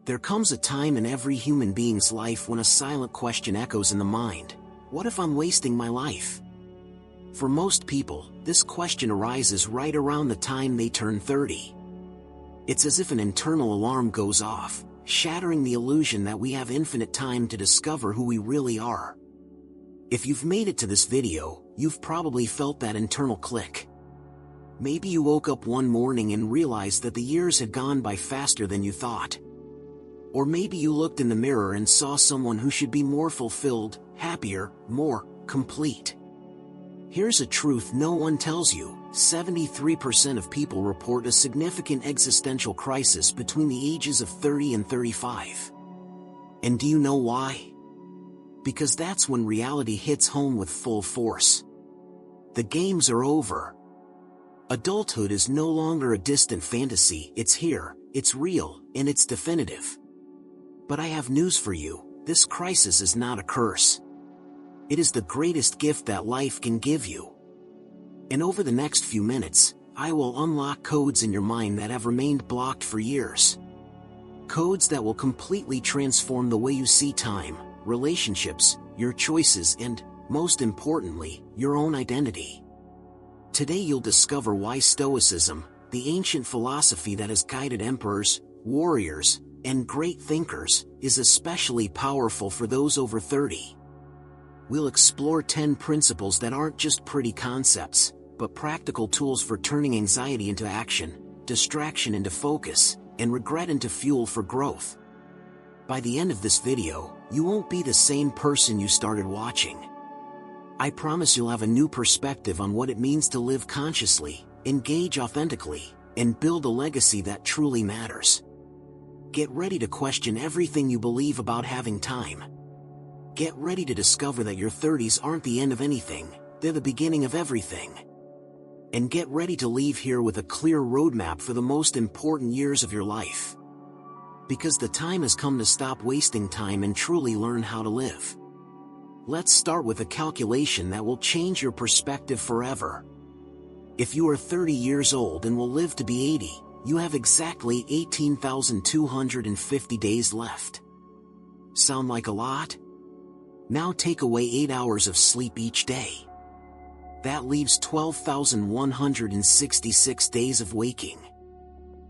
There comes a time in every human being's life when a silent question echoes in the mind. What if I'm wasting my life? For most people, this question arises right around the time they turn 30. It's as if an internal alarm goes off, shattering the illusion that we have infinite time to discover who we really are. If you've made it to this video, you've probably felt that internal click. Maybe you woke up one morning and realized that the years had gone by faster than you thought. Or maybe you looked in the mirror and saw someone who should be more fulfilled, happier, more complete. Here's a truth no one tells you: 73% of people report a significant existential crisis between the ages of 30 and 35. And do you know why? Because that's when reality hits home with full force. The games are over. Adulthood is no longer a distant fantasy. It's here, it's real, and it's definitive. But I have news for you: this crisis is not a curse. It is the greatest gift that life can give you. And over the next few minutes, I will unlock codes in your mind that have remained blocked for years. Codes that will completely transform the way you see time, relationships, your choices, and, most importantly, your own identity. Today you'll discover why Stoicism, the ancient philosophy that has guided emperors, warriors, and great thinkers, is especially powerful for those over 30. We'll explore 10 principles that aren't just pretty concepts, but practical tools for turning anxiety into action, distraction into focus, and regret into fuel for growth. By the end of this video, you won't be the same person you started watching. I promise you'll have a new perspective on what it means to live consciously, engage authentically, and build a legacy that truly matters. Get ready to question everything you believe about having time. Get ready to discover that your 30s aren't the end of anything, they're the beginning of everything. And get ready to leave here with a clear roadmap for the most important years of your life. Because the time has come to stop wasting time and truly learn how to live. Let's start with a calculation that will change your perspective forever. If you are 30 years old and will live to be 80, you have exactly 18,250 days left. Sound like a lot? Now take away 8 hours of sleep each day. That leaves 12,166 days of waking.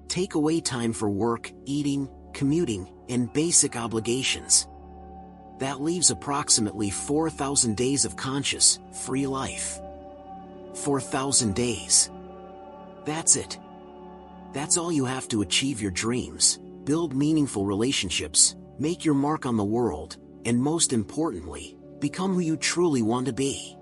Take away time for work, eating, commuting, and basic obligations. That leaves approximately 4,000 days of conscious, free life. 4,000 days. That's it. That's all you have to achieve your dreams, build meaningful relationships, make your mark on the world, and most importantly, become who you truly want to be.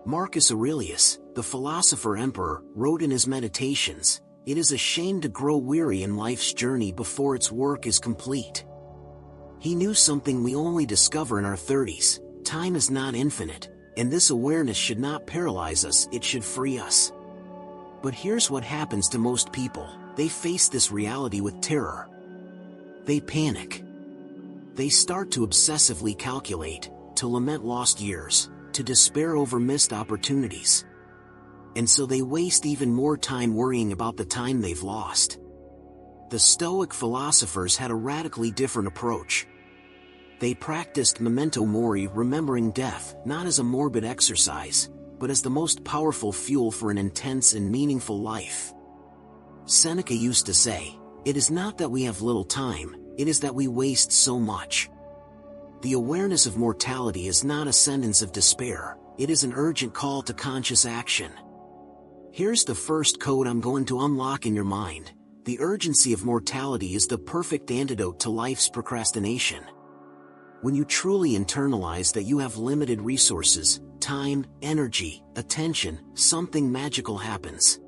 Marcus Aurelius, the philosopher-emperor, wrote in his Meditations, "It is a shame to grow weary in life's journey before its work is complete." He knew something we only discover in our 30s: time is not infinite, and this awareness should not paralyze us, it should free us. But here's what happens to most people: they face this reality with terror. They panic. They start to obsessively calculate, to lament lost years, to despair over missed opportunities. And so they waste even more time worrying about the time they've lost. The Stoic philosophers had a radically different approach. They practiced memento mori, remembering death, not as a morbid exercise, but as the most powerful fuel for an intense and meaningful life. Seneca used to say, "It is not that we have little time, it is that we waste so much." The awareness of mortality is not a sentence of despair, it is an urgent call to conscious action. Here's the first code I'm going to unlock in your mind: the urgency of mortality is the perfect antidote to life's procrastination. When you truly internalize that you have limited resources, time, energy, attention, something magical happens.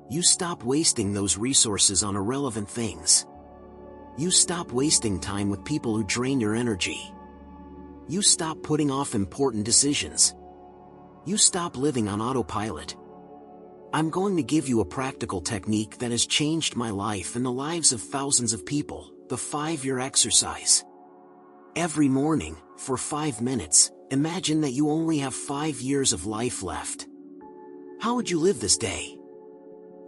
You stop wasting those resources on irrelevant things. You stop wasting time with people who drain your energy. You stop putting off important decisions. You stop living on autopilot. I'm going to give you a practical technique that has changed my life and the lives of thousands of people: the 5-year exercise. Every morning, for 5 minutes, imagine that you only have 5 years of life left. How would you live this day?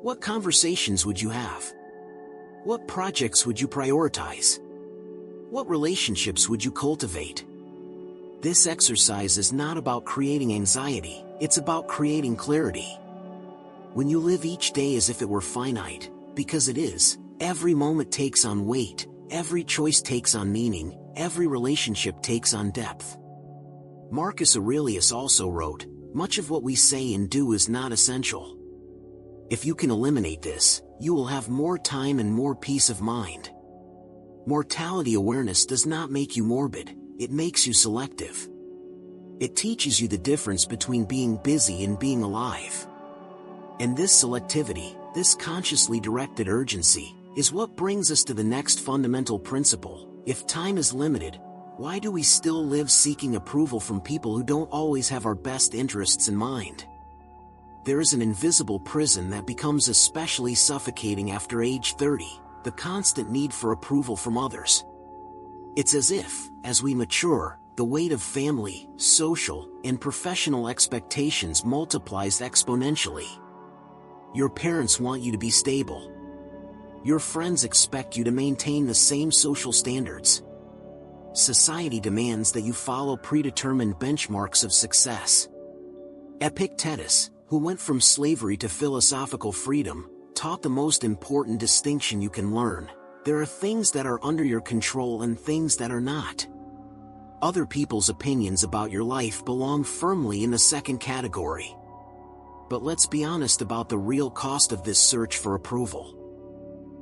What conversations would you have? What projects would you prioritize? What relationships would you cultivate? This exercise is not about creating anxiety, it's about creating clarity. When you live each day as if it were finite, because it is, every moment takes on weight, every choice takes on meaning, every relationship takes on depth. Marcus Aurelius also wrote, "Much of what we say and do is not essential." If you can eliminate this, you will have more time and more peace of mind. Mortality awareness does not make you morbid, it makes you selective. It teaches you the difference between being busy and being alive. And this selectivity, this consciously directed urgency, is what brings us to the next fundamental principle. If time is limited, why do we still live seeking approval from people who don't always have our best interests in mind? There is an invisible prison that becomes especially suffocating after age 30, the constant need for approval from others. It's as if, as we mature, the weight of family, social, and professional expectations multiplies exponentially. Your parents want you to be stable. Your friends expect you to maintain the same social standards. Society demands that you follow predetermined benchmarks of success. Epictetus, who went from slavery to philosophical freedom, taught the most important distinction you can learn. There are things that are under your control and things that are not. Other people's opinions about your life belong firmly in the second category. But let's be honest about the real cost of this search for approval.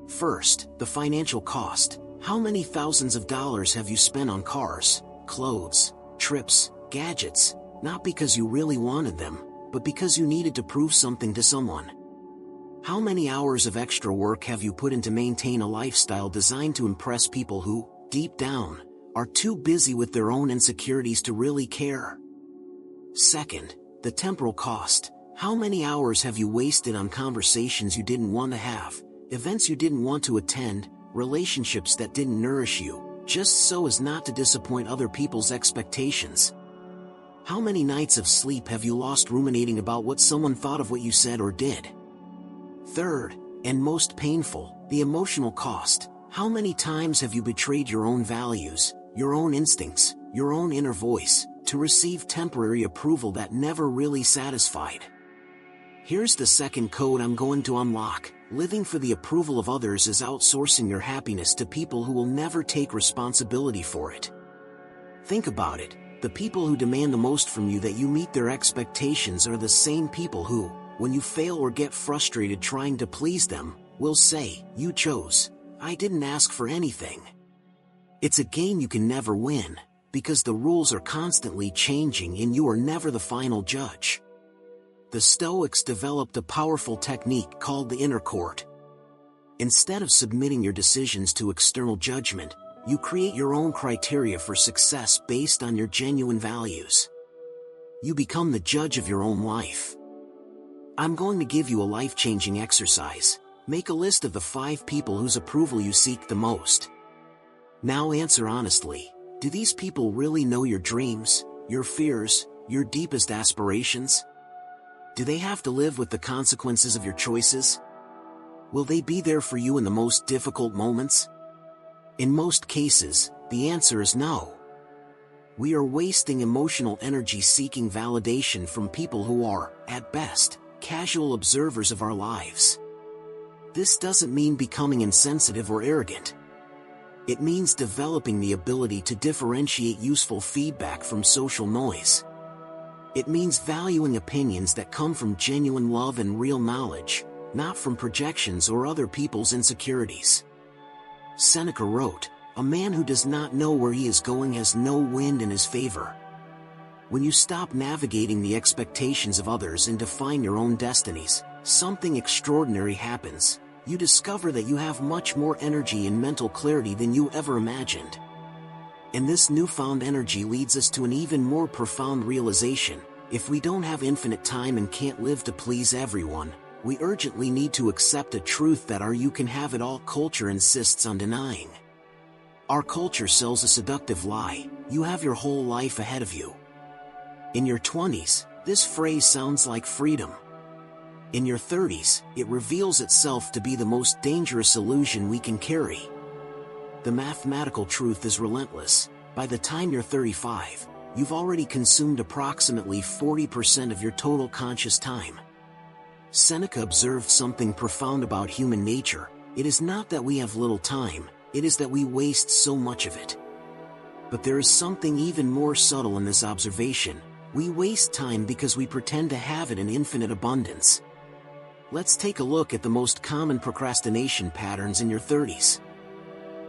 First, the financial cost. How many thousands of dollars have you spent on cars, clothes, trips, gadgets, not because you really wanted them, but because you needed to prove something to someone? How many hours of extra work have you put in to maintain a lifestyle designed to impress people who, deep down, are too busy with their own insecurities to really care? Second, the temporal cost. How many hours have you wasted on conversations you didn't want to have, events you didn't want to attend, relationships that didn't nourish you, just so as not to disappoint other people's expectations? How many nights of sleep have you lost ruminating about what someone thought of what you said or did? Third, and most painful, the emotional cost. How many times have you betrayed your own values, your own instincts, your own inner voice, to receive temporary approval that never really satisfied? Here's the second code I'm going to unlock. Living for the approval of others is outsourcing your happiness to people who will never take responsibility for it. Think about it. The people who demand the most from you that you meet their expectations are the same people who, when you fail or get frustrated trying to please them, will say, "You chose. I didn't ask for anything." It's a game you can never win, because the rules are constantly changing and you are never the final judge. The Stoics developed a powerful technique called the inner court. Instead of submitting your decisions to external judgment, you create your own criteria for success based on your genuine values. You become the judge of your own life. I'm going to give you a life-changing exercise. Make a list of the 5 people whose approval you seek the most. Now answer honestly, do these people really know your dreams, your fears, your deepest aspirations? Do they have to live with the consequences of your choices? Will they be there for you in the most difficult moments? In most cases, the answer is no. We are wasting emotional energy seeking validation from people who are, at best, casual observers of our lives. This doesn't mean becoming insensitive or arrogant. It means developing the ability to differentiate useful feedback from social noise. It means valuing opinions that come from genuine love and real knowledge, not from projections or other people's insecurities. Seneca wrote, "A man who does not know where he is going has no wind in his favor." When you stop navigating the expectations of others and define your own destinies, something extraordinary happens. You discover that you have much more energy and mental clarity than you ever imagined. And this newfound energy leads us to an even more profound realization. If we don't have infinite time and can't live to please everyone, we urgently need to accept a truth that our "you can have it all" culture insists on denying. Our culture sells a seductive lie: you have your whole life ahead of you. In your 20s, this phrase sounds like freedom. In your 30s, it reveals itself to be the most dangerous illusion we can carry. The mathematical truth is relentless. By the time you're 35, you've already consumed approximately 40% of your total conscious time. Seneca observed something profound about human nature. It is not that we have little time, it is that we waste so much of it. But there is something even more subtle in this observation. We waste time because we pretend to have it in infinite abundance. Let's take a look at the most common procrastination patterns in your 30s.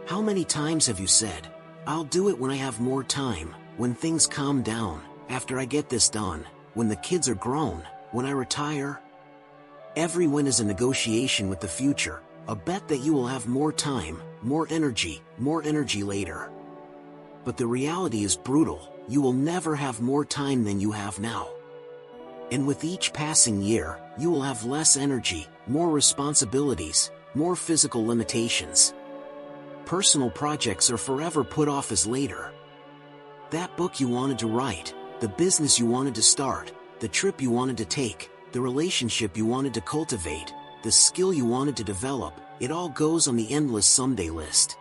How many times have you said, "I'll do it when I have more time, when things calm down, after I get this done, when the kids are grown, when I retire"? Every win is a negotiation with the future, a bet that you will have more time, more energy later. But the reality is brutal. You will never have more time than you have now. And with each passing year, you will have less energy, more responsibilities, more physical limitations. Personal projects are forever put off as later. That book you wanted to write, the business you wanted to start, the trip you wanted to take, the relationship you wanted to cultivate, the skill you wanted to develop, it all goes on the endless someday list.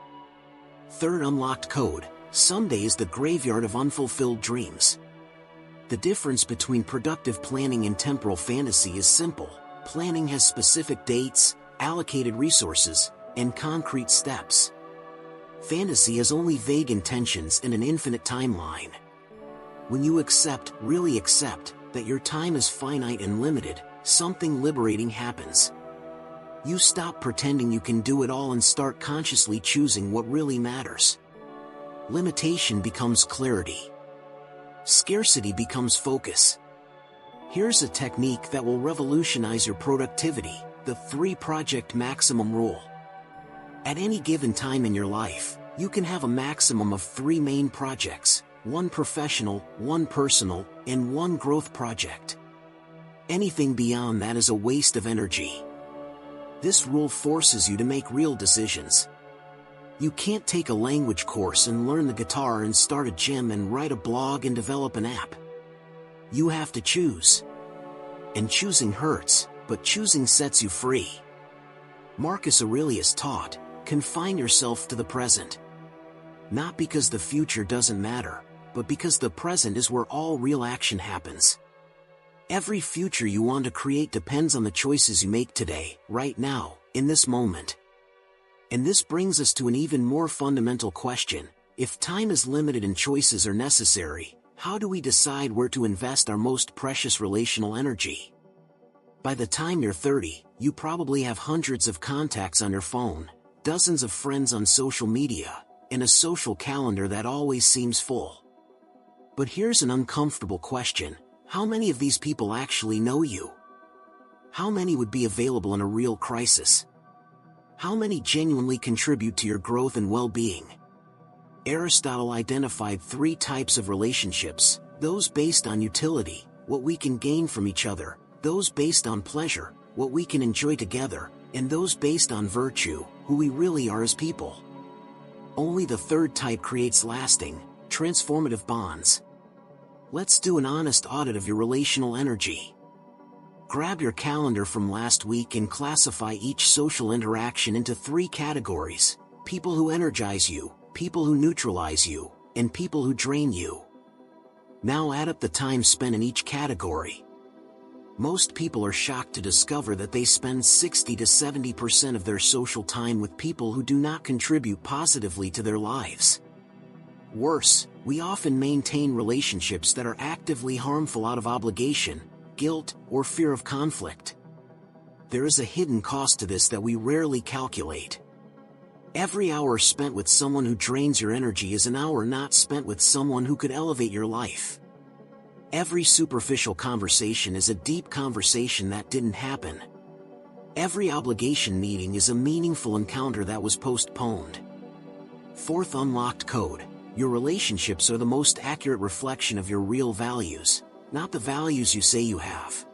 Third unlocked code: someday is the graveyard of unfulfilled dreams. The difference between productive planning and temporal fantasy is simple. Planning has specific dates, allocated resources, and concrete steps. Fantasy has only vague intentions and an infinite timeline. When you really accept, that your time is finite and limited, something liberating happens. You stop pretending you can do it all and start consciously choosing what really matters. Limitation becomes clarity. Scarcity becomes focus. Here's a technique that will revolutionize your productivity: the 3-project maximum rule. At any given time in your life, you can have a maximum of 3 main projects: 1 professional, 1 personal, and 1 growth project. Anything beyond that is a waste of energy. This rule forces you to make real decisions. You can't take a language course and learn the guitar and start a gym and write a blog and develop an app. You have to choose. And choosing hurts, but choosing sets you free. Marcus Aurelius taught, confine yourself to the present. Not because the future doesn't matter, but because the present is where all real action happens. Every future you want to create depends on the choices you make today, right now, in this moment. And this brings us to an even more fundamental question: if time is limited and choices are necessary, how do we decide where to invest our most precious relational energy? By the time you're 30, you probably have hundreds of contacts on your phone, dozens of friends on social media, and a social calendar that always seems full. But here's an uncomfortable question: how many of these people actually know you? How many would be available in a real crisis? How many genuinely contribute to your growth and well-being? Aristotle identified 3 types of relationships: those based on utility, what we can gain from each other; those based on pleasure, what we can enjoy together; and those based on virtue, who we really are as people. Only the 3rd type creates lasting, transformative bonds. Let's do an honest audit of your relational energy. Grab your calendar from last week and classify each social interaction into 3 categories: people who energize you, people who neutralize you, and people who drain you. Now add up the time spent in each category. Most people are shocked to discover that they spend 60 to 70% of their social time with people who do not contribute positively to their lives. Worse, we often maintain relationships that are actively harmful out of obligation, guilt, or fear of conflict. There is a hidden cost to this that we rarely calculate. Every hour spent with someone who drains your energy is an hour not spent with someone who could elevate your life. Every superficial conversation is a deep conversation that didn't happen. Every obligation meeting is a meaningful encounter that was postponed. 4th unlocked code: your relationships are the most accurate reflection of your real values, not the values you say you have.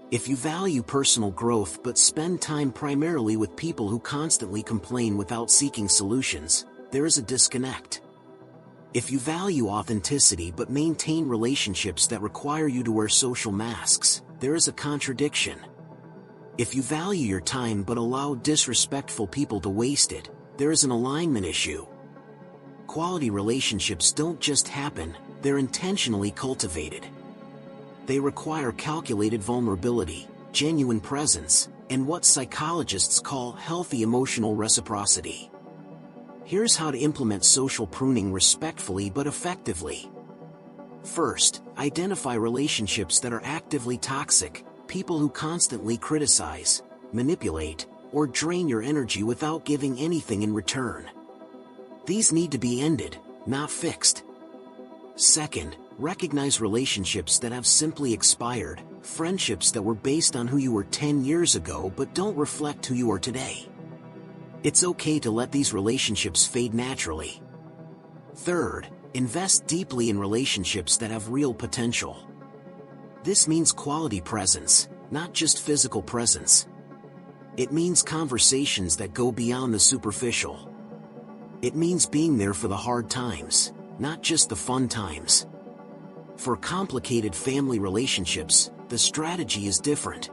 If you value personal growth but spend time primarily with people who constantly complain without seeking solutions, there is a disconnect. If you value authenticity but maintain relationships that require you to wear social masks, there is a contradiction. If you value your time but allow disrespectful people to waste it, there is an alignment issue. Quality relationships don't just happen, they're intentionally cultivated. They require calculated vulnerability, genuine presence, and what psychologists call healthy emotional reciprocity. Here's how to implement social pruning respectfully but effectively. First, identify relationships that are actively toxic, people who constantly criticize, manipulate, or drain your energy without giving anything in return. These need to be ended, not fixed. Second, recognize relationships that have simply expired, friendships that were based on who you were 10 years ago but don't reflect who you are today. It's okay to let these relationships fade naturally. Third, invest deeply in relationships that have real potential. This means quality presence, not just physical presence. It means conversations that go beyond the superficial. It means being there for the hard times, not just the fun times. For complicated family relationships, the strategy is different.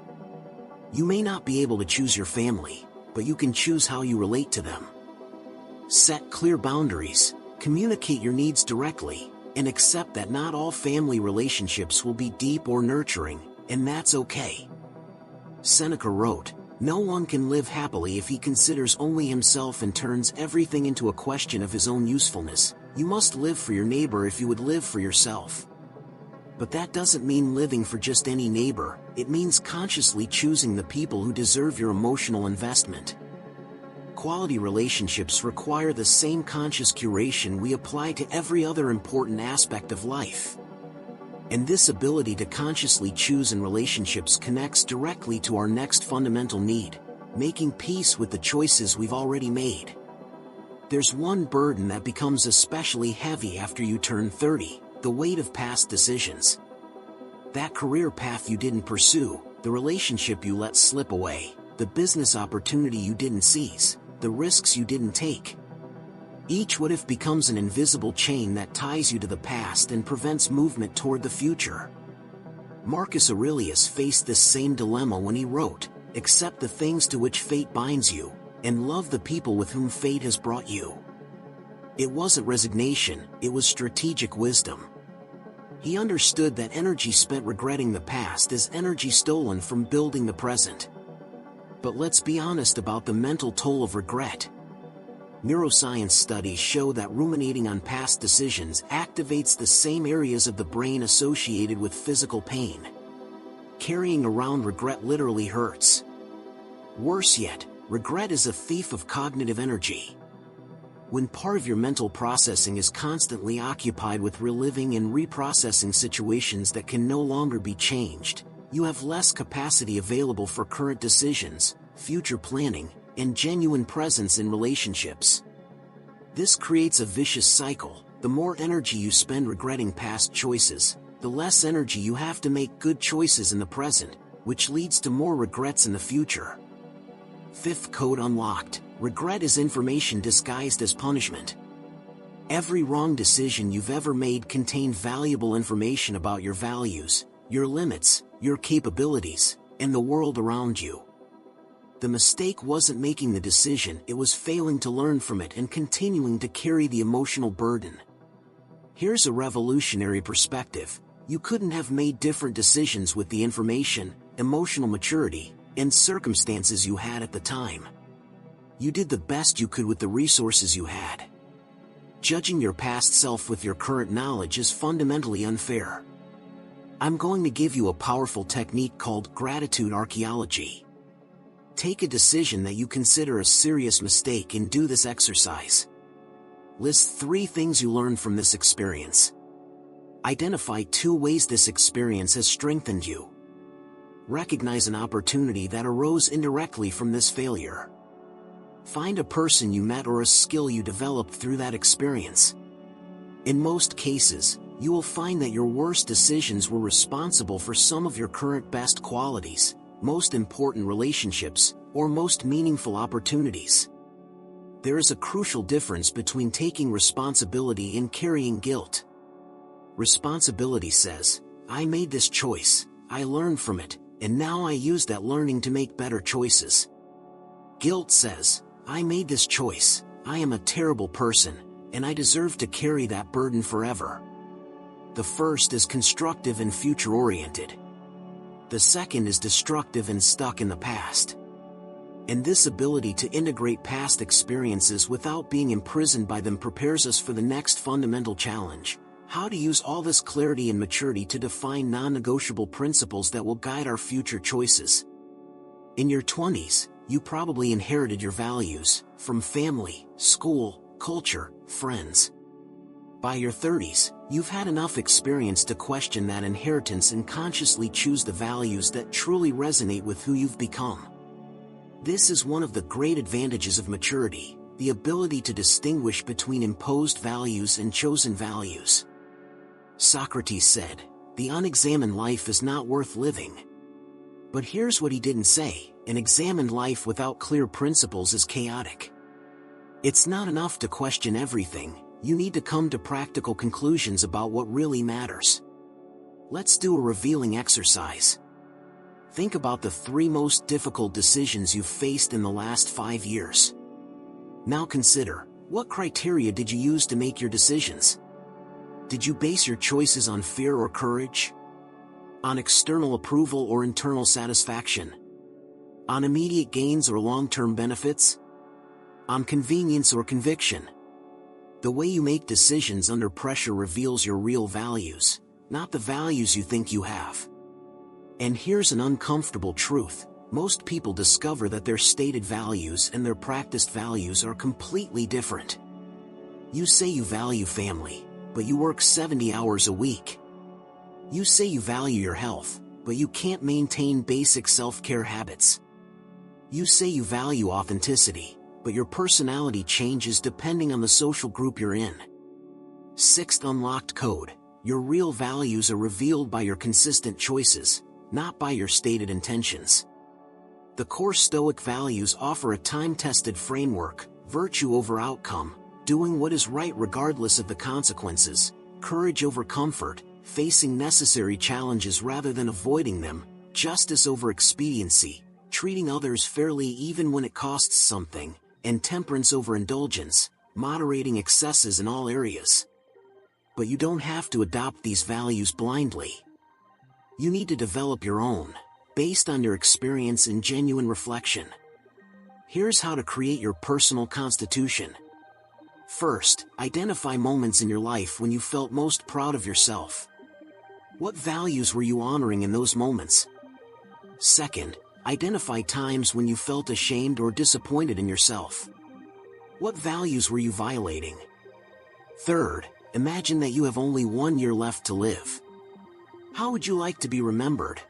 You may not be able to choose your family, but you can choose how you relate to them. Set clear boundaries, communicate your needs directly, and accept that not all family relationships will be deep or nurturing, and that's okay. Seneca wrote, "No one can live happily if he considers only himself and turns everything into a question of his own usefulness. You must live for your neighbor if you would live for yourself." But that doesn't mean living for just any neighbor, it means consciously choosing the people who deserve your emotional investment. Quality relationships require the same conscious curation we apply to every other important aspect of life. And this ability to consciously choose in relationships connects directly to our next fundamental need, making peace with the choices we've already made. There's one burden that becomes especially heavy after you turn 30, the weight of past decisions. That career path you didn't pursue, the relationship you let slip away, the business opportunity you didn't seize, the risks you didn't take. Each what if becomes an invisible chain that ties you to the past and prevents movement toward the future. Marcus Aurelius faced this same dilemma when he wrote, "Accept the things to which fate binds you, and love the people with whom fate has brought you." It wasn't resignation, it was strategic wisdom. He understood that energy spent regretting the past is energy stolen from building the present. But let's be honest about the mental toll of regret. Neuroscience studies show that ruminating on past decisions activates the same areas of the brain associated with physical pain. Carrying around regret literally hurts. Worse yet, regret is a thief of cognitive energy. When part of your mental processing is constantly occupied with reliving and reprocessing situations that can no longer be changed, you have less capacity available for current decisions, future planning, and genuine presence in relationships. This creates a vicious cycle. The more energy you spend regretting past choices, the less energy you have to make good choices in the present, which leads to more regrets in the future. Fifth code unlocked. Regret is information disguised as punishment. Every wrong decision you've ever made contained valuable information about your values, your limits, your capabilities, and the world around you. The mistake wasn't making the decision, it was failing to learn from it and continuing to carry the emotional burden. Here's a revolutionary perspective. You couldn't have made different decisions with the information, emotional maturity, and circumstances you had at the time. You did the best you could with the resources you had. Judging your past self with your current knowledge is fundamentally unfair. I'm going to give you a powerful technique called gratitude archaeology. Take a decision that you consider a serious mistake and do this exercise. List 3 things you learned from this experience. Identify 2 ways this experience has strengthened you. Recognize an opportunity that arose indirectly from this failure. Find a person you met or a skill you developed through that experience. In most cases, you will find that your worst decisions were responsible for some of your current best qualities, most important relationships, or most meaningful opportunities. There is a crucial difference between taking responsibility and carrying guilt. Responsibility says, I made this choice, I learned from it, and now I use that learning to make better choices. Guilt says, I made this choice, I am a terrible person, and I deserve to carry that burden forever. The first is constructive and future-oriented. The second is destructive and stuck in the past. And this ability to integrate past experiences without being imprisoned by them prepares us for the next fundamental challenge: how to use all this clarity and maturity to define non-negotiable principles that will guide our future choices. In your 20s, you probably inherited your values from family, school, culture, friends. By your 30s, you've had enough experience to question that inheritance and consciously choose the values that truly resonate with who you've become. This is one of the great advantages of maturity, the ability to distinguish between imposed values and chosen values. Socrates said, "The unexamined life is not worth living." But here's what he didn't say: an examined life without clear principles is chaotic. It's not enough to question everything, you need to come to practical conclusions about what really matters. Let's do a revealing exercise. Think about the 3 most difficult decisions you've faced in the last 5 years. Now consider, what criteria did you use to make your decisions? Did you base your choices on fear or courage? On external approval or internal satisfaction? On immediate gains or long-term benefits? On convenience or conviction? The way you make decisions under pressure reveals your real values, not the values you think you have. And here's an uncomfortable truth: most people discover that their stated values and their practiced values are completely different. You say you value family, but you work 70 hours a week. You say you value your health, but you can't maintain basic self-care habits. You say you value authenticity, but your personality changes depending on the social group you're in. 6th unlocked code: your real values are revealed by your consistent choices, not by your stated intentions. The core Stoic values offer a time-tested framework: virtue over outcome, doing what is right regardless of the consequences, courage over comfort, facing necessary challenges rather than avoiding them, justice over expediency, treating others fairly even when it costs something, and temperance over indulgence, moderating excesses in all areas. But you don't have to adopt these values blindly. You need to develop your own, based on your experience and genuine reflection. Here's how to create your personal constitution. First, identify moments in your life when you felt most proud of yourself. What values were you honoring in those moments? Second, identify times when you felt ashamed or disappointed in yourself. What values were you violating? Third, imagine that you have only 1 year left to live. How would you like to be remembered?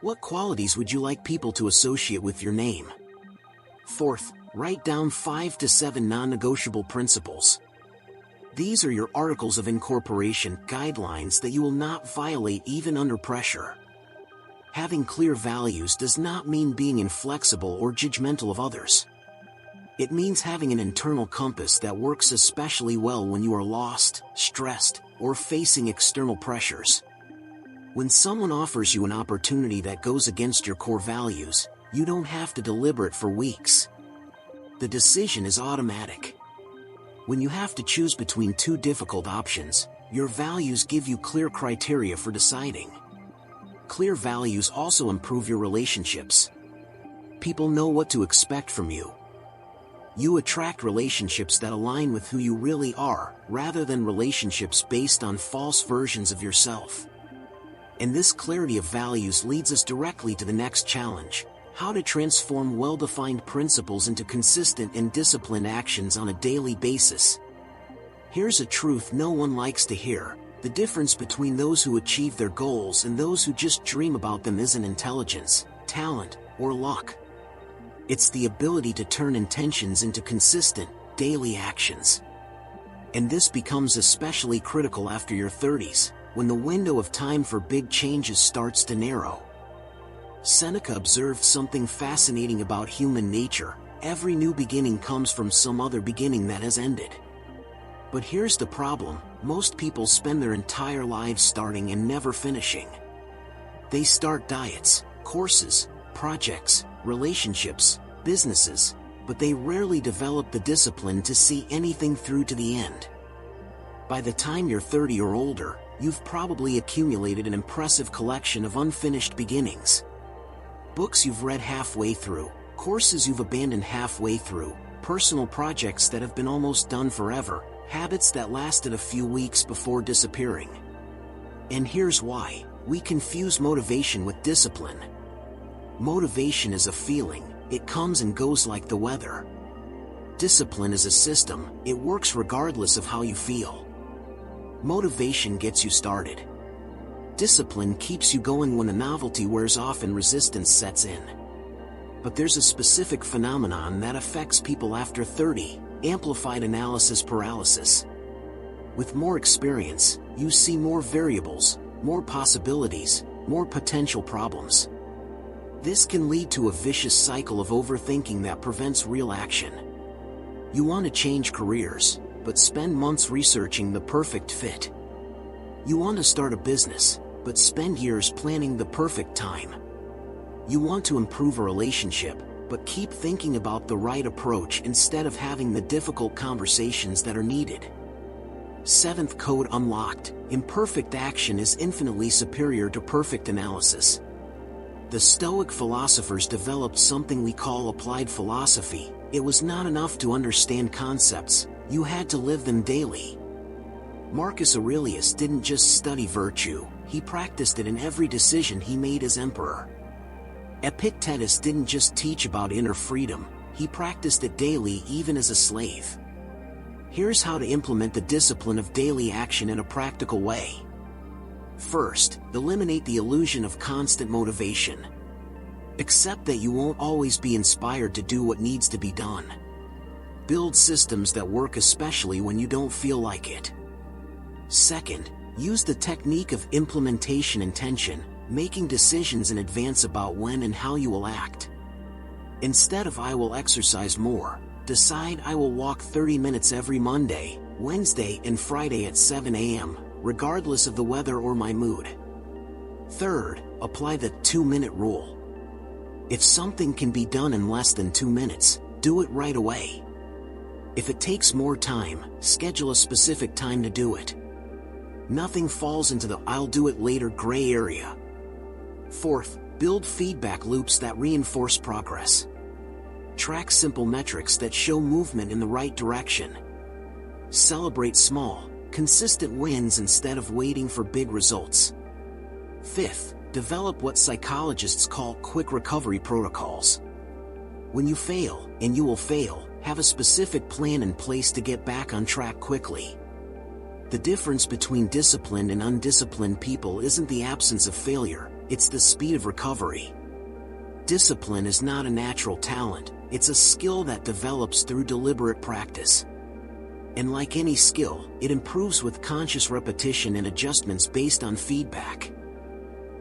What qualities would you like people to associate with your name? Fourth, write down 5 to 7 non-negotiable principles. These are your articles of incorporation, guidelines that you will not violate even under pressure. Having clear values does not mean being inflexible or judgmental of others. It means having an internal compass that works especially well when you are lost, stressed, or facing external pressures. When someone offers you an opportunity that goes against your core values, you don't have to deliberate for weeks. The decision is automatic. When you have to choose between 2 difficult options, your values give you clear criteria for deciding. Clear values also improve your relationships. People know what to expect from you. You attract relationships that align with who you really are, rather than relationships based on false versions of yourself. And this clarity of values leads us directly to the next challenge: how to transform well-defined principles into consistent and disciplined actions on a daily basis. Here's a truth no one likes to hear: the difference between those who achieve their goals and those who just dream about them isn't intelligence, talent, or luck. It's the ability to turn intentions into consistent, daily actions. And this becomes especially critical after your 30s, when the window of time for big changes starts to narrow. Seneca observed something fascinating about human nature: every new beginning comes from some other beginning that has ended. But here's the problem: most people spend their entire lives starting and never finishing. They start diets, courses, projects, relationships, businesses, but they rarely develop the discipline to see anything through to the end. By the time you're 30 or older, you've probably accumulated an impressive collection of unfinished beginnings. Books you've read halfway through, courses you've abandoned halfway through, personal projects that have been almost done forever, habits that lasted a few weeks before disappearing. And here's why: we confuse motivation with discipline. Motivation is a feeling, it comes and goes like the weather. Discipline is a system, it works regardless of how you feel. Motivation gets you started. Discipline keeps you going when the novelty wears off and resistance sets in. But there's a specific phenomenon that affects people after 30, amplified analysis paralysis. With more experience, you see more variables, more possibilities, more potential problems. This can lead to a vicious cycle of overthinking that prevents real action. You want to change careers, but spend months researching the perfect fit. You want to start a business, but spend years planning the perfect time. You want to improve a relationship, but keep thinking about the right approach instead of having the difficult conversations that are needed. Seventh code unlocked: imperfect action is infinitely superior to perfect analysis. The Stoic philosophers developed something we call applied philosophy. It was not enough to understand concepts, you had to live them daily. Marcus Aurelius didn't just study virtue, he practiced it in every decision he made as emperor. Epictetus didn't just teach about inner freedom, he practiced it daily even as a slave. Here's how to implement the discipline of daily action in a practical way. First, eliminate the illusion of constant motivation. Accept that you won't always be inspired to do what needs to be done. Build systems that work especially when you don't feel like it. Second, use the technique of implementation intention, making decisions in advance about when and how you will act. Instead of "I will exercise more," decide "I will walk 30 minutes every Monday, Wednesday, and Friday at 7 a.m., regardless of the weather or my mood." Third, apply the 2-minute rule. If something can be done in less than 2 minutes, do it right away. If it takes more time, schedule a specific time to do it. Nothing falls into the "I'll do it later" gray area. Fourth, build feedback loops that reinforce progress. Track simple metrics that show movement in the right direction. Celebrate small, consistent wins instead of waiting for big results. Fifth, develop what psychologists call quick recovery protocols. When you fail, and you will fail, have a specific plan in place to get back on track quickly. The difference between disciplined and undisciplined people isn't the absence of failure, it's the speed of recovery. Discipline is not a natural talent, it's a skill that develops through deliberate practice. And like any skill, it improves with conscious repetition and adjustments based on feedback.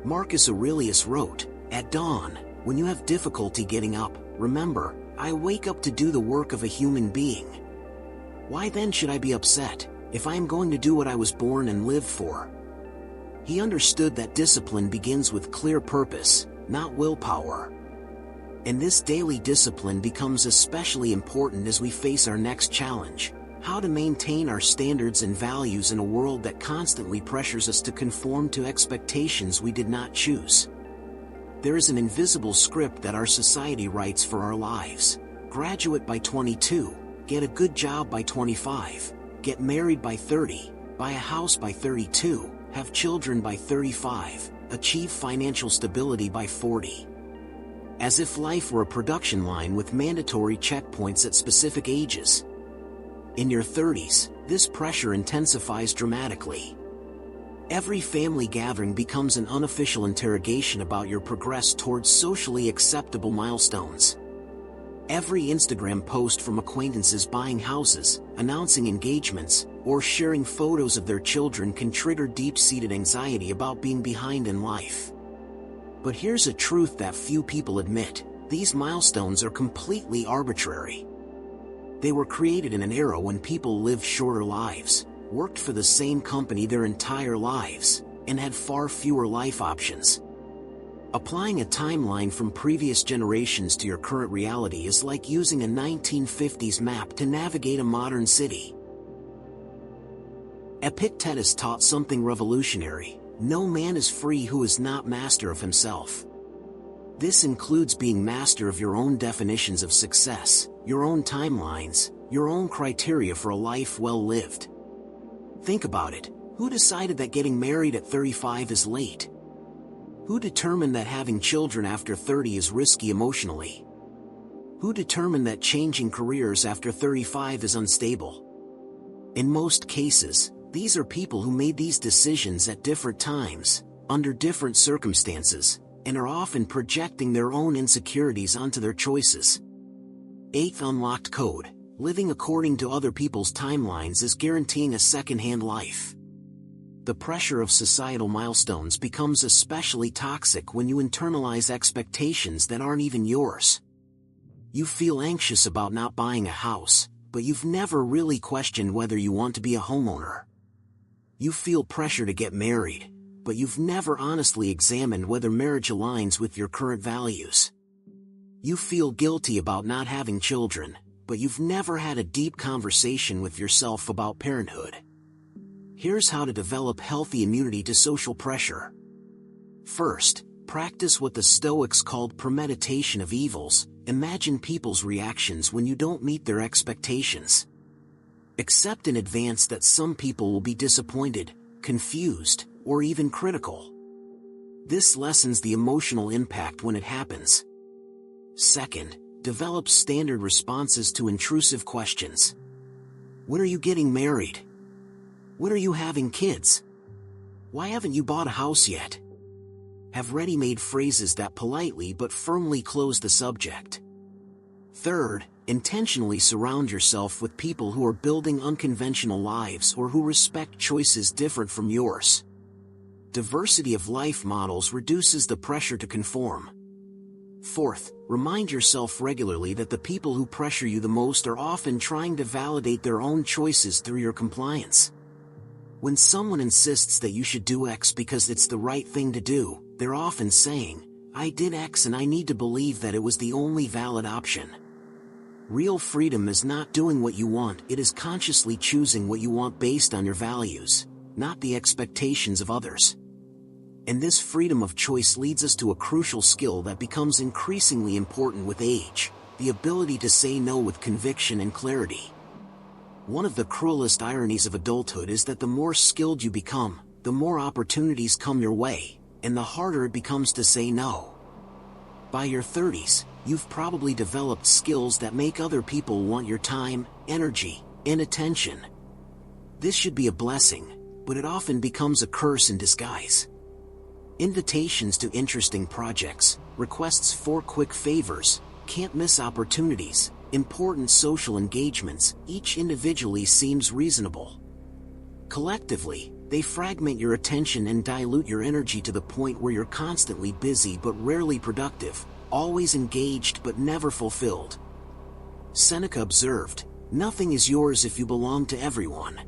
Marcus Aurelius wrote, "At dawn, when you have difficulty getting up, remember, I wake up to do the work of a human being. Why then should I be upset, if I am going to do what I was born and lived for?" He understood that discipline begins with clear purpose, not willpower. And this daily discipline becomes especially important as we face our next challenge: how to maintain our standards and values in a world that constantly pressures us to conform to expectations we did not choose. There is an invisible script that our society writes for our lives. Graduate by 22, get a good job by 25, get married by 30, buy a house by 32, have children by 35, achieve financial stability by 40. As if life were a production line with mandatory checkpoints at specific ages. In your 30s, this pressure intensifies dramatically. Every family gathering becomes an unofficial interrogation about your progress towards socially acceptable milestones. Every Instagram post from acquaintances buying houses, announcing engagements, or sharing photos of their children can trigger deep-seated anxiety about being behind in life. But here's a truth that few people admit: these milestones are completely arbitrary. They were created in an era when people lived shorter lives, worked for the same company their entire lives, and had far fewer life options. Applying a timeline from previous generations to your current reality is like using a 1950s map to navigate a modern city. Epictetus taught something revolutionary: no man is free who is not master of himself. This includes being master of your own definitions of success, your own timelines, your own criteria for a life well lived. Think about it. Who decided that getting married at 35 is late? Who determined that having children after 30 is risky emotionally? Who determined that changing careers after 35 is unstable? In most cases, these are people who made these decisions at different times, under different circumstances, and are often projecting their own insecurities onto their choices. 8th unlocked code: living according to other people's timelines is guaranteeing a second-hand life. The pressure of societal milestones becomes especially toxic when you internalize expectations that aren't even yours. You feel anxious about not buying a house, but you've never really questioned whether you want to be a homeowner. You feel pressure to get married, but you've never honestly examined whether marriage aligns with your current values. You feel guilty about not having children, but you've never had a deep conversation with yourself about parenthood. Here's how to develop healthy immunity to social pressure. First, practice what the Stoics called premeditation of evils. Imagine people's reactions when you don't meet their expectations. Accept in advance that some people will be disappointed, confused, or even critical. This lessens the emotional impact when it happens. Second, develop standard responses to intrusive questions. When are you getting married? When are you having kids? Why haven't you bought a house yet? Have ready-made phrases that politely but firmly close the subject. Third, intentionally surround yourself with people who are building unconventional lives or who respect choices different from yours. Diversity of life models reduces the pressure to conform. Fourth, remind yourself regularly that the people who pressure you the most are often trying to validate their own choices through your compliance. When someone insists that you should do X because it's the right thing to do, they're often saying, "I did X and I need to believe that it was the only valid option." Real freedom is not doing what you want, it is consciously choosing what you want based on your values, not the expectations of others. And this freedom of choice leads us to a crucial skill that becomes increasingly important with age: the ability to say no with conviction and clarity. One of the cruelest ironies of adulthood is that the more skilled you become, the more opportunities come your way, and the harder it becomes to say no. By your 30s, you've probably developed skills that make other people want your time, energy, and attention. This should be a blessing, but it often becomes a curse in disguise. Invitations to interesting projects, requests for quick favors, can't miss opportunities, important social engagements, each individually seems reasonable. Collectively, they fragment your attention and dilute your energy to the point where you're constantly busy but rarely productive, always engaged but never fulfilled. Seneca observed, "Nothing is yours if you belong to everyone."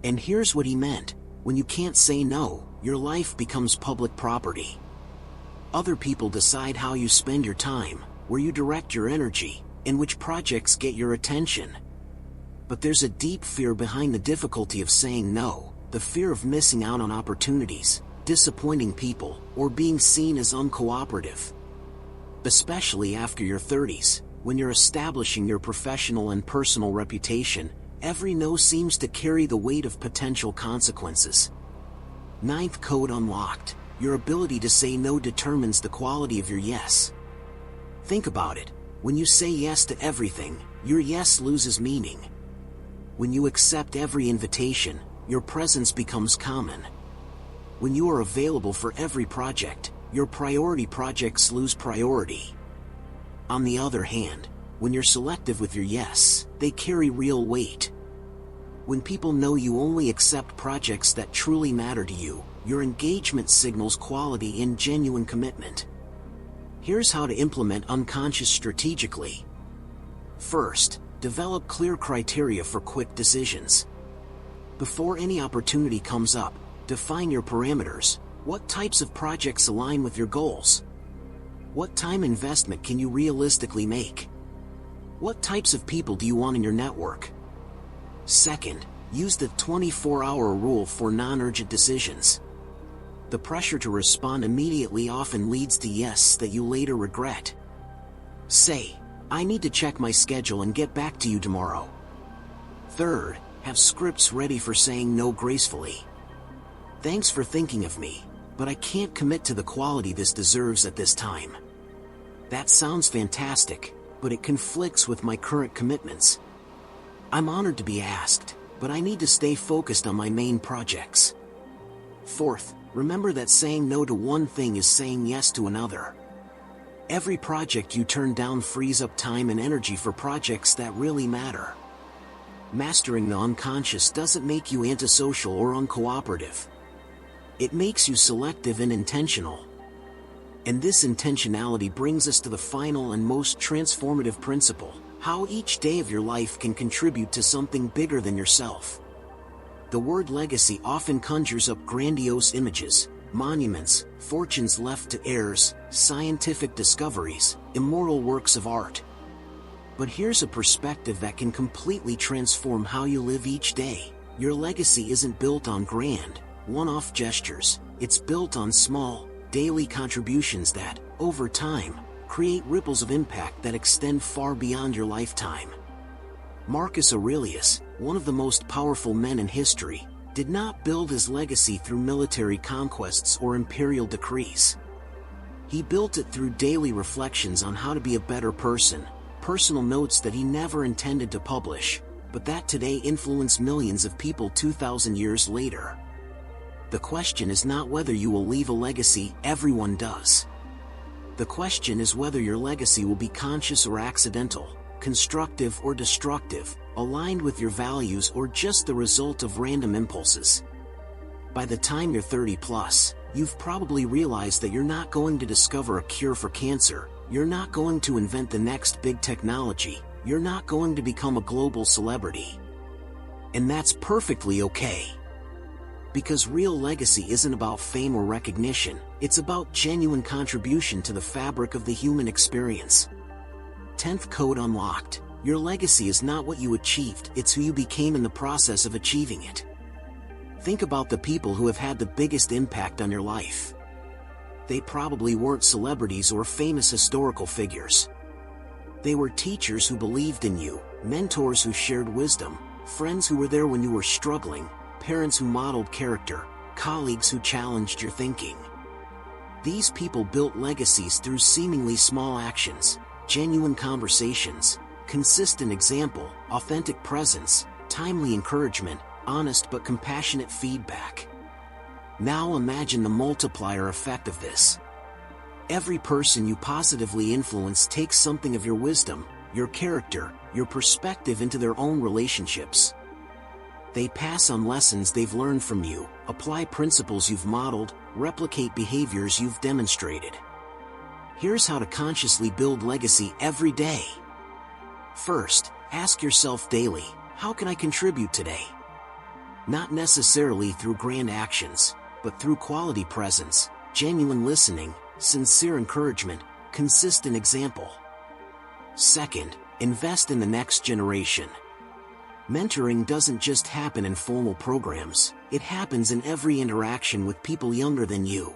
And here's what he meant: when you can't say no, your life becomes public property. Other people decide how you spend your time, where you direct your energy, and which projects get your attention. But there's a deep fear behind the difficulty of saying no, the fear of missing out on opportunities, disappointing people, or being seen as uncooperative. Especially after your 30s, when you're establishing your professional and personal reputation, every no seems to carry the weight of potential consequences. 9th code unlocked: your ability to say no determines the quality of your yes. Think about it. When you say yes to everything, your yes loses meaning. When you accept every invitation, your presence becomes common. When you are available for every project, your priority projects lose priority. On the other hand, when you're selective with your yes, they carry real weight. When people know you only accept projects that truly matter to you, your engagement signals quality and genuine commitment. Here's how to implement unconscious strategically. First, develop clear criteria for quick decisions. Before any opportunity comes up, define your parameters. What types of projects align with your goals? What time investment can you realistically make? What types of people do you want in your network? Second, use the 24-hour rule for non-urgent decisions. The pressure to respond immediately often leads to yes that you later regret. Say, I need to check my schedule and get back to you tomorrow. Third, have scripts ready for saying no gracefully. Thanks for thinking of me, but I can't commit to the quality this deserves at this time. That sounds fantastic, but it conflicts with my current commitments. I'm honored to be asked, but I need to stay focused on my main projects. Fourth, remember that saying no to one thing is saying yes to another. Every project you turn down frees up time and energy for projects that really matter. Mastering the unconscious doesn't make you antisocial or uncooperative. It makes you selective and intentional. And this intentionality brings us to the final and most transformative principle: how each day of your life can contribute to something bigger than yourself. The word legacy often conjures up grandiose images, monuments, fortunes left to heirs, scientific discoveries, immortal works of art. But here's a perspective that can completely transform how you live each day. Your legacy isn't built on grand, one-off gestures. It's built on small, daily contributions that, over time, create ripples of impact that extend far beyond your lifetime. Marcus Aurelius, one of the most powerful men in history, did not build his legacy through military conquests or imperial decrees. He built it through daily reflections on how to be a better person, personal notes that he never intended to publish, but that today influence millions of people 2,000 years later. The question is not whether you will leave a legacy, everyone does. The question is whether your legacy will be conscious or accidental, constructive or destructive, aligned with your values or just the result of random impulses. By the time you're 30 plus, you've probably realized that you're not going to discover a cure for cancer, you're not going to invent the next big technology, you're not going to become a global celebrity. And that's perfectly okay. Because real legacy isn't about fame or recognition, it's about genuine contribution to the fabric of the human experience. 10th Code Unlocked. Your legacy is not what you achieved, it's who you became in the process of achieving it. Think about the people who have had the biggest impact on your life. They probably weren't celebrities or famous historical figures. They were teachers who believed in you, mentors who shared wisdom, friends who were there when you were struggling, parents who modeled character, colleagues who challenged your thinking. These people built legacies through seemingly small actions, genuine conversations, consistent example, authentic presence, timely encouragement, honest but compassionate feedback. Now imagine the multiplier effect of this. Every person you positively influence takes something of your wisdom, your character, your perspective into their own relationships. They pass on lessons they've learned from you, apply principles you've modeled, replicate behaviors you've demonstrated. Here's how to consciously build legacy every day. First, ask yourself daily, how can I contribute today? Not necessarily through grand actions, but through quality presence, genuine listening, sincere encouragement, consistent example. Second, invest in the next generation. Mentoring doesn't just happen in formal programs, it happens in every interaction with people younger than you.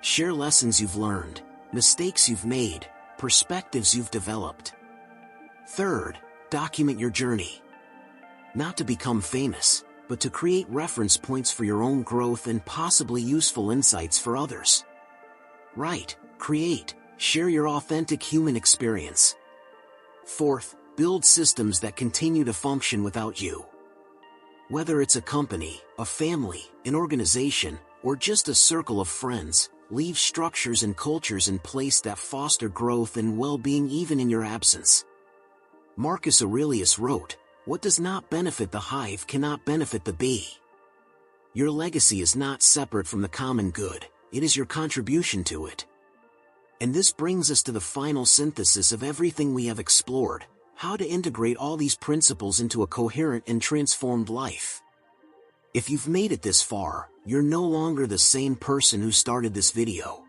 Share lessons you've learned, mistakes you've made, perspectives you've developed. Third, document your journey. Not to become famous, but to create reference points for your own growth and possibly useful insights for others. Write, create, share your authentic human experience. Fourth, build systems that continue to function without you. Whether it's a company, a family, an organization, or just a circle of friends, leave structures and cultures in place that foster growth and well-being even in your absence. Marcus Aurelius wrote, "What does not benefit the hive cannot benefit the bee." Your legacy is not separate from the common good, it is your contribution to it. And this brings us to the final synthesis of everything we have explored: how to integrate all these principles into a coherent and transformed life. If you've made it this far, you're no longer the same person who started this video.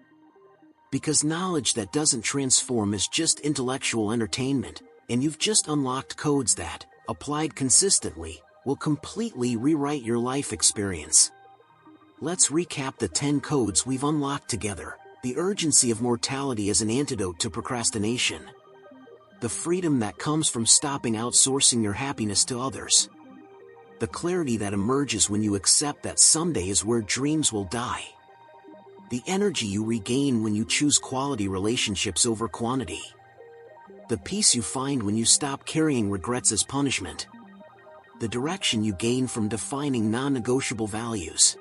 Because knowledge that doesn't transform is just intellectual entertainment, and you've just unlocked codes that, applied consistently, will completely rewrite your life experience. Let's recap the 10 codes we've unlocked together. The urgency of mortality as an antidote to procrastination. The freedom that comes from stopping outsourcing your happiness to others. The clarity that emerges when you accept that someday is where dreams will die. The energy you regain when you choose quality relationships over quantity. The peace you find when you stop carrying regrets as punishment. The direction you gain from defining non-negotiable values.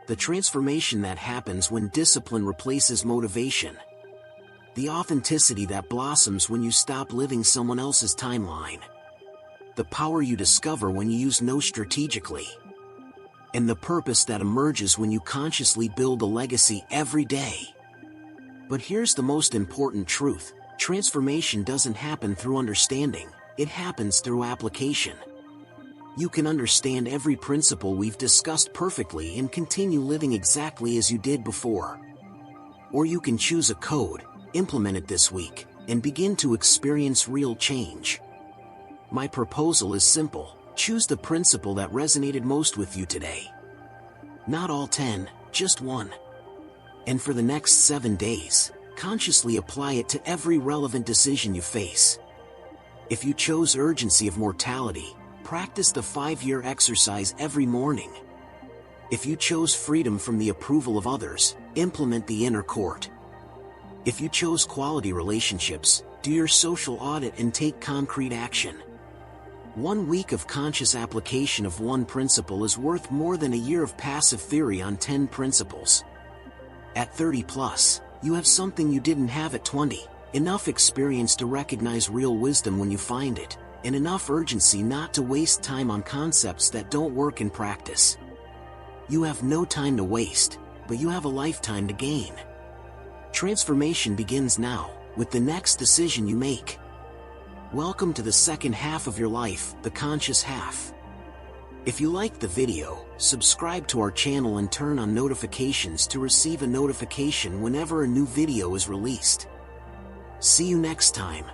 The transformation that happens when discipline replaces motivation. The authenticity that blossoms when you stop living someone else's timeline. The power you discover when you use no strategically. And the purpose that emerges when you consciously build a legacy every day. But here's the most important truth: transformation doesn't happen through understanding, it happens through application. You can understand every principle we've discussed perfectly and continue living exactly as you did before. Or you can choose a code, implement it this week, and begin to experience real change. My proposal is simple: choose the principle that resonated most with you today. Not all 10, just one. And for the next 7 days, consciously apply it to every relevant decision you face. If you chose urgency of mortality, practice the 5-year exercise every morning. If you chose freedom from the approval of others, implement the inner court. If you chose quality relationships, do your social audit and take concrete action. 1 week of conscious application of one principle is worth more than a year of passive theory on 10 principles. At 30 plus, you have something you didn't have at 20, enough experience to recognize real wisdom when you find it, and enough urgency not to waste time on concepts that don't work in practice. You have no time to waste, but you have a lifetime to gain. Transformation begins now, with the next decision you make. Welcome to the second half of your life, the conscious half. If you liked the video, subscribe to our channel and turn on notifications to receive a notification whenever a new video is released. See you next time.